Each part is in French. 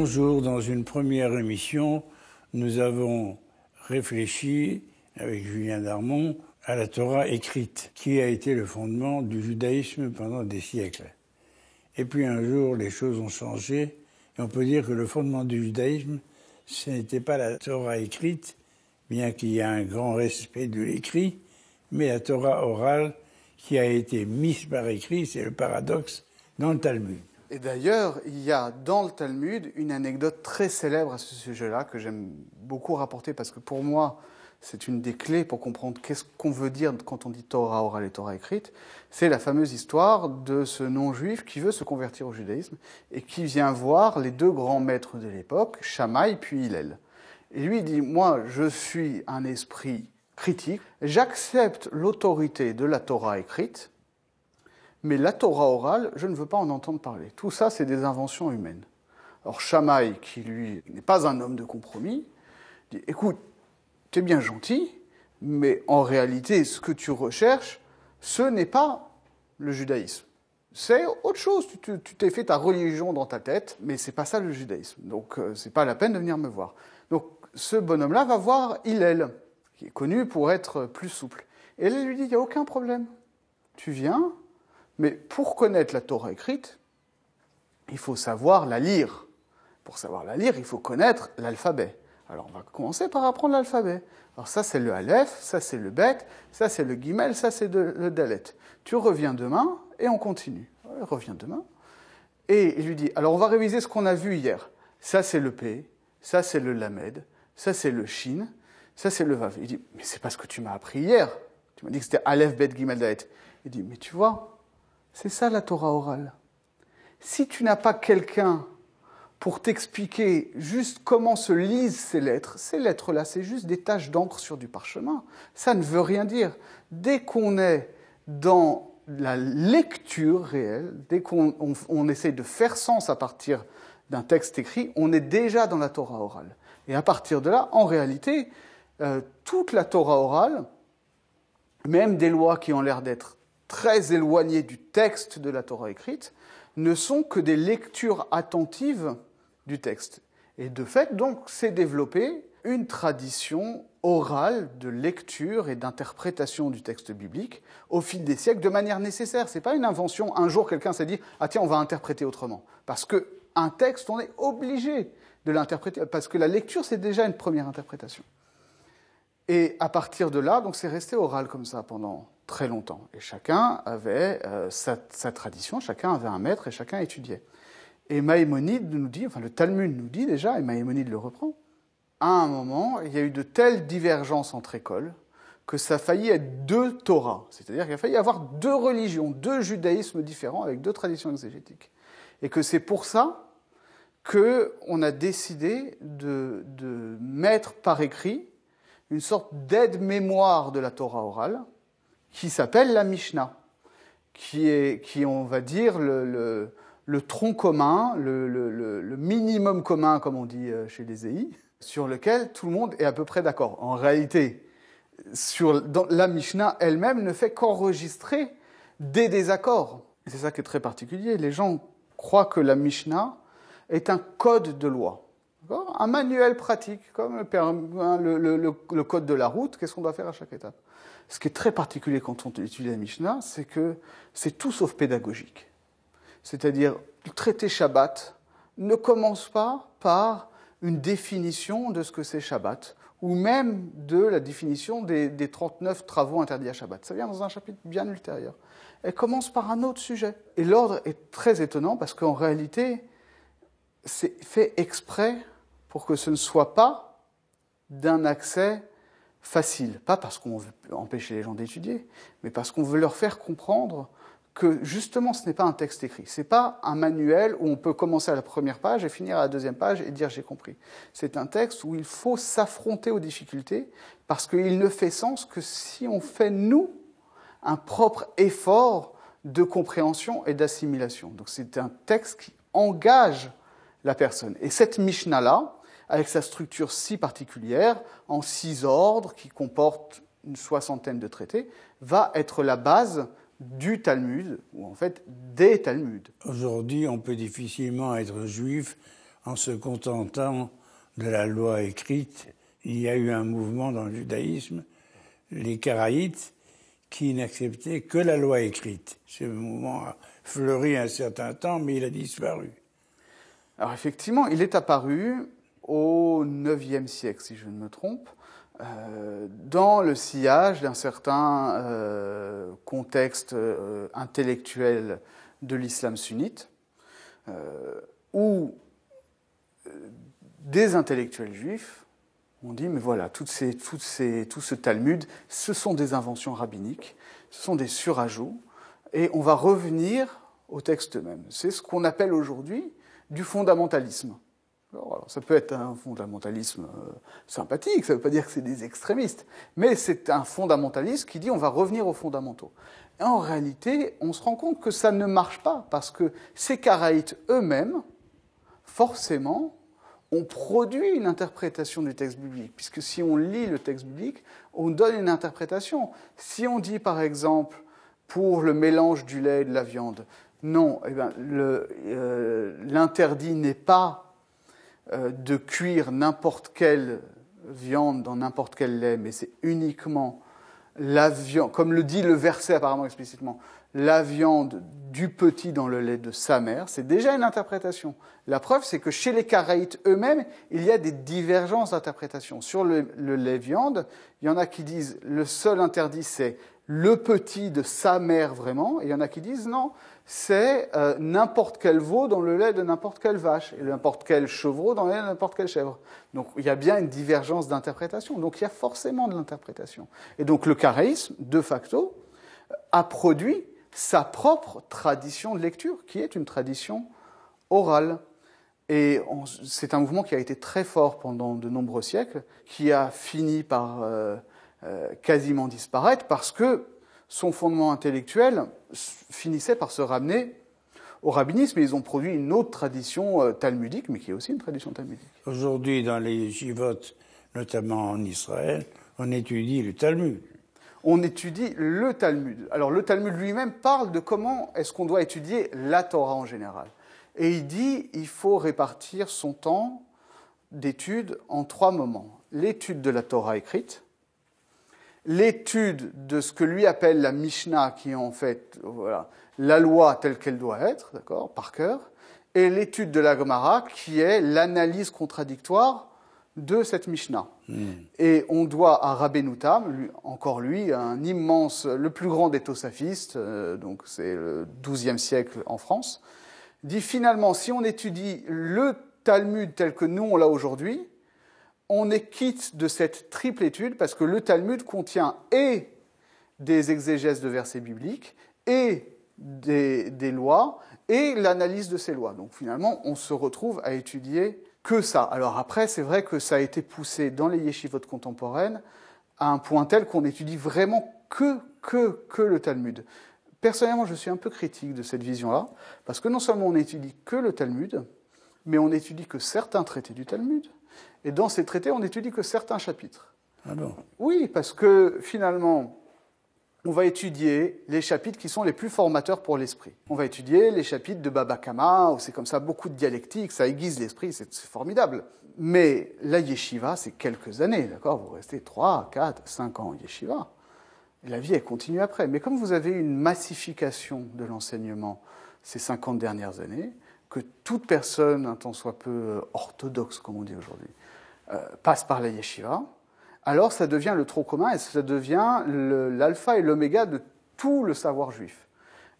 Bonjour, dans une première émission, nous avons réfléchi avec Julien Darmon à la Torah écrite, qui a été le fondement du judaïsme pendant des siècles. Et puis un jour, les choses ont changé, et on peut dire que le fondement du judaïsme, ce n'était pas la Torah écrite, bien qu'il y ait un grand respect de l'écrit, mais la Torah orale qui a été mise par écrit, c'est le paradoxe, dans le Talmud. Et d'ailleurs, il y a dans le Talmud une anecdote très célèbre à ce sujet-là, que j'aime beaucoup rapporter, parce que pour moi, c'est une des clés pour comprendre qu'est-ce qu'on veut dire quand on dit Torah orale et Torah écrite. C'est la fameuse histoire de ce non-juif qui veut se convertir au judaïsme et qui vient voir les deux grands maîtres de l'époque, Shammai puis Hillel. Et lui dit, moi, je suis un esprit critique, j'accepte l'autorité de la Torah écrite, mais la Torah orale, je ne veux pas en entendre parler. Tout ça, c'est des inventions humaines. Alors Shammai, qui lui n'est pas un homme de compromis, dit, écoute, t'es bien gentil, mais en réalité, ce que tu recherches, ce n'est pas le judaïsme. C'est autre chose. Tu t'es fait ta religion dans ta tête, mais c'est pas ça le judaïsme. Donc, c'est pas la peine de venir me voir. Donc, ce bonhomme-là va voir Hillel, qui est connu pour être plus souple. Et Hillel lui dit, il n'y a aucun problème. Tu viens, mais pour connaître la Torah écrite, il faut savoir la lire. Pour savoir la lire, il faut connaître l'alphabet. Alors, on va commencer par apprendre l'alphabet. Alors, ça, c'est le Aleph, ça, c'est le Bet, ça, c'est le Gimel, ça, c'est le Dalet. Tu reviens demain et on continue. Il revient demain. Et il lui dit, alors, on va réviser ce qu'on a vu hier. Ça, c'est le P, ça, c'est le Lamed, ça, c'est le Shin, ça, c'est le Vav. Il dit, mais c'est pas ce que tu m'as appris hier. Tu m'as dit que c'était Aleph, Bet, Gimel, Dalet. Il dit, mais tu vois, c'est ça la Torah orale. Si tu n'as pas quelqu'un pour t'expliquer juste comment se lisent ces lettres-là, c'est juste des taches d'encre sur du parchemin. Ça ne veut rien dire. Dès qu'on est dans la lecture réelle, dès qu'on essaie de faire sens à partir d'un texte écrit, on est déjà dans la Torah orale. Et à partir de là, en réalité, toute la Torah orale, même des lois qui ont l'air d'être très éloignées du texte de la Torah écrite, ne sont que des lectures attentives du texte. Et de fait, donc, s'est développée une tradition orale de lecture et d'interprétation du texte biblique au fil des siècles de manière nécessaire. Ce n'est pas une invention. Un jour, quelqu'un s'est dit « Ah tiens, on va interpréter autrement ». Parce qu'un texte, on est obligé de l'interpréter, parce que la lecture, c'est déjà une première interprétation. Et à partir de là, donc, c'est resté oral comme ça pendant très longtemps. Et chacun avait sa tradition, chacun avait un maître et chacun étudiait. Et Maïmonide nous dit, enfin le Talmud nous dit déjà, et Maïmonide le reprend, à un moment, il y a eu de telles divergences entre écoles que ça a failli être deux Torahs. C'est-à-dire qu'il a failli y avoir deux religions, deux judaïsmes différents avec deux traditions exégétiques. Et que c'est pour ça qu'on a décidé de mettre par écrit une sorte d'aide-mémoire de la Torah orale qui s'appelle la Mishnah, qui on va dire, le tronc commun, le minimum commun, comme on dit chez les EI, sur lequel tout le monde est à peu près d'accord. En réalité, la Mishnah elle-même ne fait qu'enregistrer des désaccords. Et c'est ça qui est très particulier. Les gens croient que la Mishnah est un code de loi, un manuel pratique, comme le code de la route, qu'est-ce qu'on doit faire à chaque étape. Ce qui est très particulier quand on étudie la Mishnah, c'est que c'est tout sauf pédagogique. C'est-à-dire, le traité Shabbat ne commence pas par une définition de ce que c'est Shabbat, ou même de la définition des 39 travaux interdits à Shabbat. Ça vient dans un chapitre bien ultérieur. Elle commence par un autre sujet. Et l'ordre est très étonnant parce qu'en réalité, c'est fait exprès pour que ce ne soit pas d'un accès facile. Pas parce qu'on veut empêcher les gens d'étudier, mais parce qu'on veut leur faire comprendre que justement ce n'est pas un texte écrit. Ce n'est pas un manuel où on peut commencer à la première page et finir à la deuxième page et dire j'ai compris. C'est un texte où il faut s'affronter aux difficultés parce qu'il ne fait sens que si on fait, nous, un propre effort de compréhension et d'assimilation. Donc c'est un texte qui engage la personne. Et cette Mishnah-là, avec sa structure si particulière, en 6 ordres, qui comporte une 60aine de traités, va être la base du Talmud, ou en fait des Talmuds. Aujourd'hui, on peut difficilement être juif en se contentant de la loi écrite. Il y a eu un mouvement dans le judaïsme, les Karaïtes, qui n'acceptaient que la loi écrite. Ce mouvement a fleuri un certain temps, mais il a disparu. Alors effectivement, il est apparu au IXe siècle, si je ne me trompe, dans le sillage d'un certain contexte intellectuel de l'islam sunnite, où des intellectuels juifs ont dit, mais voilà, tout ce Talmud, ce sont des inventions rabbiniques, ce sont des surajouts, et on va revenir au texte même. C'est ce qu'on appelle aujourd'hui du fondamentalisme. Alors, ça peut être un fondamentalisme sympathique, ça ne veut pas dire que c'est des extrémistes, mais c'est un fondamentaliste qui dit on va revenir aux fondamentaux. Et en réalité, on se rend compte que ça ne marche pas, parce que ces Karaïtes eux-mêmes, forcément, ont produit une interprétation du texte biblique, puisque si on lit le texte biblique, on donne une interprétation. Si on dit, par exemple, pour le mélange du lait et de la viande, non, eh bien, l'interdit n'est pas de cuire n'importe quelle viande dans n'importe quel lait, mais c'est uniquement la viande, comme le dit le verset apparemment explicitement, la viande du petit dans le lait de sa mère, c'est déjà une interprétation. La preuve, c'est que chez les Karaïtes eux-mêmes, il y a des divergences d'interprétation. Sur le lait viande, il y en a qui disent le seul interdit, c'est le petit de sa mère vraiment, et il y en a qui disent non, c'est n'importe quel veau dans le lait de n'importe quelle vache, et n'importe quel chevreau dans le lait de n'importe quelle chèvre. Donc il y a bien une divergence d'interprétation, donc il y a forcément de l'interprétation. Et donc le karaïsme, de facto, a produit sa propre tradition de lecture, qui est une tradition orale. Et c'est un mouvement qui a été très fort pendant de nombreux siècles, qui a fini par quasiment disparaître, parce que son fondement intellectuel finissait par se ramener au rabbinisme, et ils ont produit une autre tradition talmudique, mais qui est aussi une tradition talmudique. Aujourd'hui, dans les yeshivot, notamment en Israël, on étudie le Talmud. On étudie le Talmud. Alors le Talmud lui-même parle de comment est-ce qu'on doit étudier la Torah en général. Et il dit qu'il faut répartir son temps d'étude en 3 moments. L'étude de la Torah écrite, l'étude de ce que lui appelle la Mishnah, qui est en fait la loi telle qu'elle doit être, d'accord, par cœur, et l'étude de la Gemara, qui est l'analyse contradictoire de cette Mishnah. Et on doit à Rabbeinu Tam, encore lui, un immense, le plus grand des Tosafistes, donc c'est le XIIe siècle en France, dit finalement, si on étudie le Talmud tel que nous on l'a aujourd'hui, on est quitte de cette triple étude, parce que le Talmud contient et des exégèses de versets bibliques, et des lois, et l'analyse de ces lois. Donc finalement, on se retrouve à étudier que ça. Alors après, c'est vrai que ça a été poussé dans les yeshivot contemporaines à un point tel qu'on étudie vraiment que le Talmud. Personnellement, je suis un peu critique de cette vision-là, parce que non seulement on n'étudie que le Talmud, mais on n'étudie que certains traités du Talmud, et dans ces traités, on n'étudie que certains chapitres. Ah bon ? Oui, parce que finalement, on va étudier les chapitres qui sont les plus formateurs pour l'esprit. On va étudier les chapitres de Baba Kama, où c'est comme ça, beaucoup de dialectique, ça aiguise l'esprit, c'est formidable. Mais la yeshiva, c'est quelques années, d'accord ? Vous restez 3, 4, 5 ans en yeshiva. Et la vie, elle continue après. Mais comme vous avez une massification de l'enseignement ces 50 dernières années, que toute personne, un tant soit peu orthodoxe, comme on dit aujourd'hui, passe par la yeshiva, alors ça devient le tronc commun et ça devient l'alpha et l'oméga de tout le savoir juif.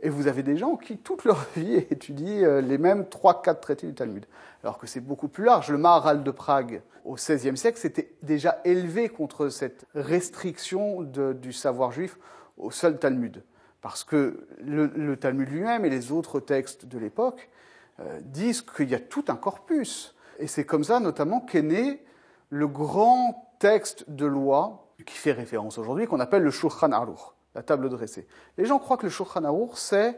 Et vous avez des gens qui, toute leur vie, étudient les mêmes 3-4 traités du Talmud. Alors que c'est beaucoup plus large. Le Maharal de Prague, au XVIe siècle, s'était déjà élevé contre cette restriction du savoir juif au seul Talmud. Parce que le Talmud lui-même et les autres textes de l'époque disent qu'il y a tout un corpus. Et c'est comme ça, notamment, qu'est né le grand texte de loi qui fait référence aujourd'hui, qu'on appelle le Shulchan Aruch, la table dressée. Les gens croient que le Shulchan Aruch, c'est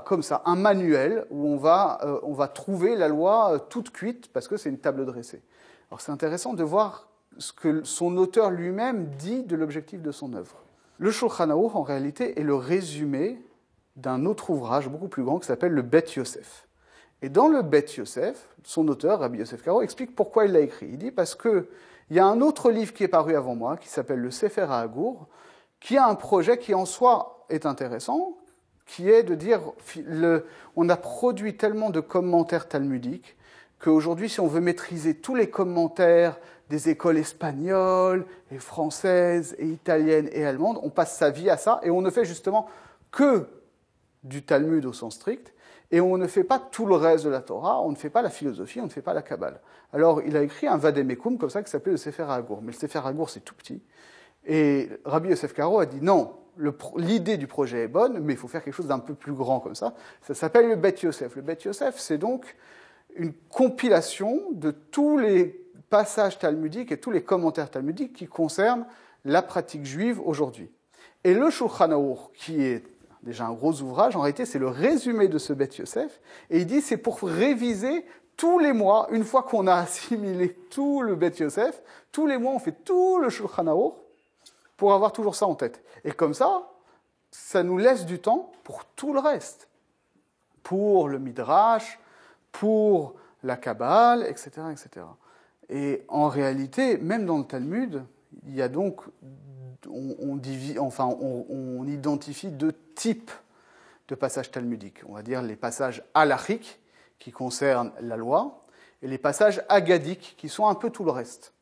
comme ça, un manuel où on va trouver la loi toute cuite parce que c'est une table dressée. Alors c'est intéressant de voir ce que son auteur lui-même dit de l'objectif de son œuvre. Le Shulchan Aruch, en réalité, est le résumé d'un autre ouvrage beaucoup plus grand qui s'appelle le Bet Yosef. Et dans le Bet Yosef, son auteur, Rabbi Yosef Karo, explique pourquoi il l'a écrit. Il dit parce qu'il y a un autre livre qui est paru avant moi, qui s'appelle le Sefer HaHagur, qui a un projet qui en soi est intéressant, qui est de dire, on a produit tellement de commentaires talmudiques qu'aujourd'hui, si on veut maîtriser tous les commentaires des écoles espagnoles, et françaises, et italiennes, et allemandes, on passe sa vie à ça, et on ne fait justement que du Talmud au sens strict, et on ne fait pas tout le reste de la Torah, on ne fait pas la philosophie, on ne fait pas la Kabbale. Alors, il a écrit un Vademekum, comme ça, qui s'appelait le Sefer HaHagur. Mais le Sefer HaHagur, c'est tout petit. Et Rabbi Yosef Karo a dit non, l'idée du projet est bonne, mais il faut faire quelque chose d'un peu plus grand comme ça. Ça s'appelle le Bet Yosef. Le Bet Yosef, c'est donc une compilation de tous les passages talmudiques et tous les commentaires talmudiques qui concernent la pratique juive aujourd'hui. Et le Shulchan Aruch, qui est déjà un gros ouvrage, en réalité, c'est le résumé de ce Bet Yosef, et il dit c'est pour réviser tous les mois, une fois qu'on a assimilé tout le Bet Yosef, tous les mois on fait tout le Shulchan Aruch pour avoir toujours ça en tête. Et comme ça, ça nous laisse du temps pour tout le reste, pour le Midrash, pour la Kabbale, etc., etc. Et en réalité, même dans le Talmud, il y a donc on identifie deux types de passages talmudiques. On va dire les passages halachiques, qui concernent la loi, et les passages agadiques, qui sont un peu tout le reste.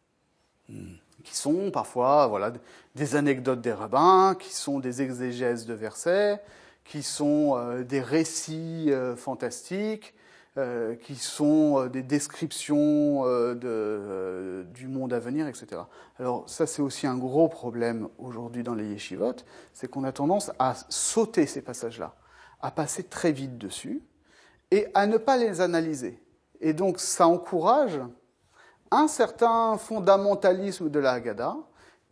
Qui sont parfois des anecdotes des rabbins, qui sont des exégèses de versets, qui sont des récits fantastiques, qui sont des descriptions du monde à venir, etc. Alors ça, c'est aussi un gros problème aujourd'hui dans les yeshivot, c'est qu'on a tendance à sauter ces passages-là, à passer très vite dessus, et à ne pas les analyser. Et donc ça encourage un certain fondamentalisme de la Haggadah,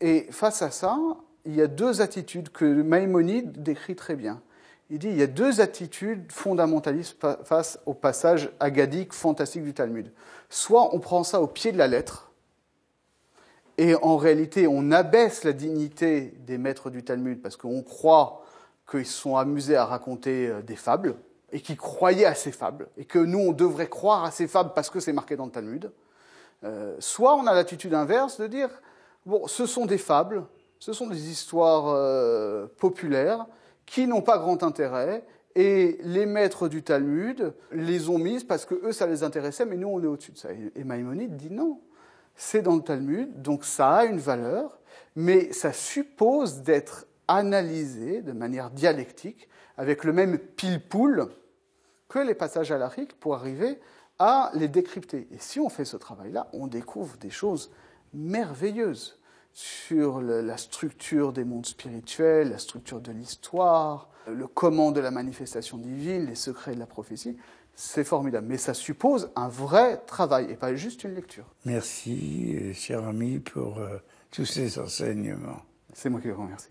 et face à ça, il y a deux attitudes que Maïmonide décrit très bien. Il dit il y a deux attitudes fondamentalistes face au passage haggadique fantastique du Talmud. Soit on prend ça au pied de la lettre, et en réalité on abaisse la dignité des maîtres du Talmud parce qu'on croit qu'ils se sont amusés à raconter des fables, et qu'ils croyaient à ces fables, et que nous on devrait croire à ces fables parce que c'est marqué dans le Talmud. Soit on a l'attitude inverse de dire bon, ce sont des fables, ce sont des histoires populaires, qui n'ont pas grand intérêt, et les maîtres du Talmud les ont mises parce que eux ça les intéressait, mais nous on est au-dessus de ça. Et Maïmonide dit non, c'est dans le Talmud, donc ça a une valeur, mais ça suppose d'être analysé de manière dialectique, avec le même pile-poule que les passages halachiques pour arriver à les décrypter. Et si on fait ce travail-là, on découvre des choses merveilleuses sur la structure des mondes spirituels, la structure de l'histoire, le comment de la manifestation divine, les secrets de la prophétie. C'est formidable, mais ça suppose un vrai travail et pas juste une lecture. Merci, cher ami, pour tous ces enseignements. C'est moi qui vous remercie.